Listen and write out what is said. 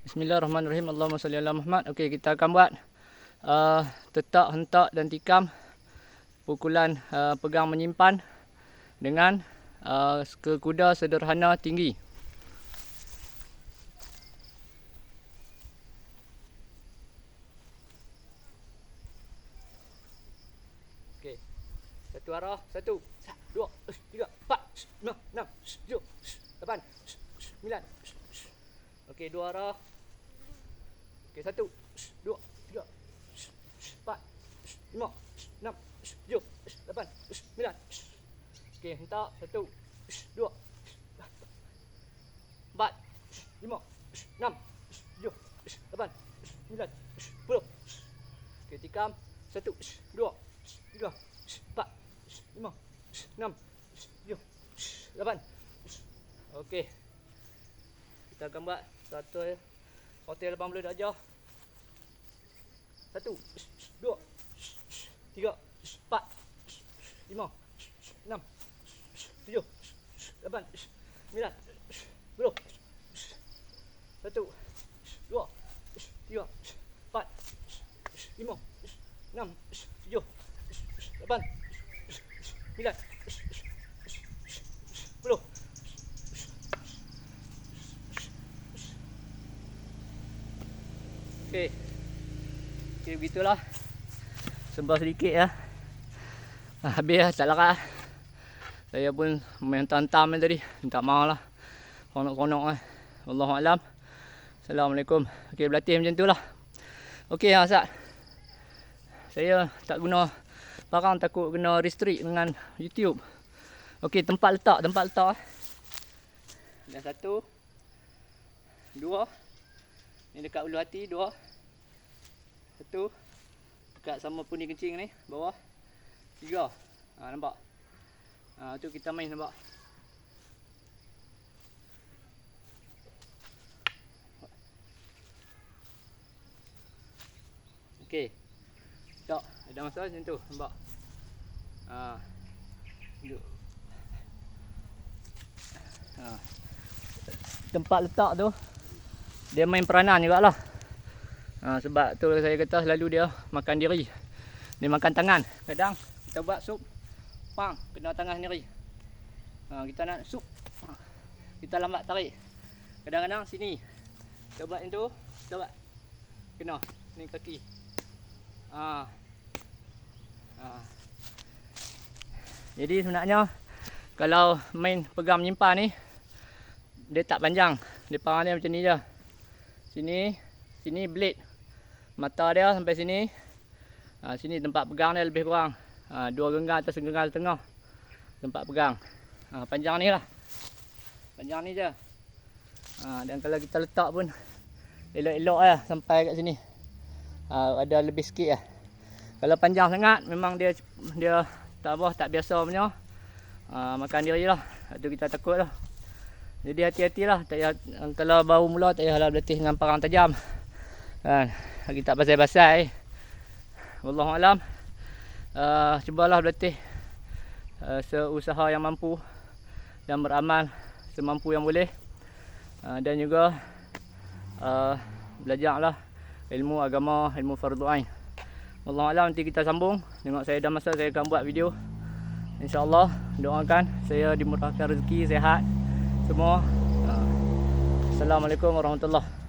Bismillahirrahmanirrahim. Allahumma salli ala Muhammad. Okey, kita akan buat tetak, hentak dan tikam pukulan pegang menyimpan dengan kuda sederhana tinggi. Okey. Satu arah, 1, 2, 3, 4, 5, 6, 7, 8, 9. Okey, dua arah. Okey, 1, 2, 3, 4, 5, 6, 7, 8, 9. Okey, hentak. 1, 2, 4, 5, 6, 7, 8, 9, 10. Okey, tikam. 1, 2, 3, 4, 5, 6, 7, 8. Okey. Kita akan buat hotel 80 darjah. 1, 2, 3, 4, 5, 6, 7, 8, 9, 10. 1, 2, 3, 4, 5, 6, 7, 8, 9, 10. Okey. Okey, begitulah. Sembah sedikit ya. Habis lah, tak larat. Saya pun main hantam tadi. Minta maaf lah. Konok-konok lah. Wallahualam. Assalamualaikum. Okey, berlatih macam tu lah. Okey, Azad. Saya tak guna barang, takut kena restrict dengan YouTube. Okey, tempat letak. Dan 1, 2. Ni dekat ulu hati, 2. 1. Dekat sama pundi kencing ni, bawah. 3. Nampak? Tu kita main, nampak? Okey. Tak, ada masalah macam tu, nampak? Tempat letak tu dia main peranan jugalah. Sebab tu saya kata selalu dia makan diri. Dia makan tangan. Kadang kita buat sup, pang, kena tangan sendiri. Kita nak sup, kita lambat tarik. Kadang-kadang sini kita buat yang tu, kita buat kena ni kaki. Jadi sebenarnya kalau main pegang menyimpan ni, dia tak panjang. Dia parang dia macam ni je. Sini blade mata dia sampai sini. Sini tempat pegang dia lebih kurang 2 genggal atau segenggal setengah tempat pegang. Panjang ni lah. Panjang ni je. Dan kalau kita letak pun elok-elok lah sampai kat sini. Ada lebih sikit lah. Kalau panjang sangat memang dia tak biasa punya. Makan diri lah. Itu kita takut lah. Jadi hati-hatilah, kalau baru mula tak payahlah berlatih dengan parang tajam. Lagi tak pasal-pasal. Wallahualam. Cubalah berlatih seusaha yang mampu dan beramal semampu yang boleh. Dan juga belajarlah ilmu agama, ilmu fardu ain. Wallahualam, nanti kita sambung. Tengok saya dah masa saya akan buat video. InsyaAllah, doakan saya dimurahkan rezeki, sihat semua. Assalamualaikum warahmatullahi wabarakatuh.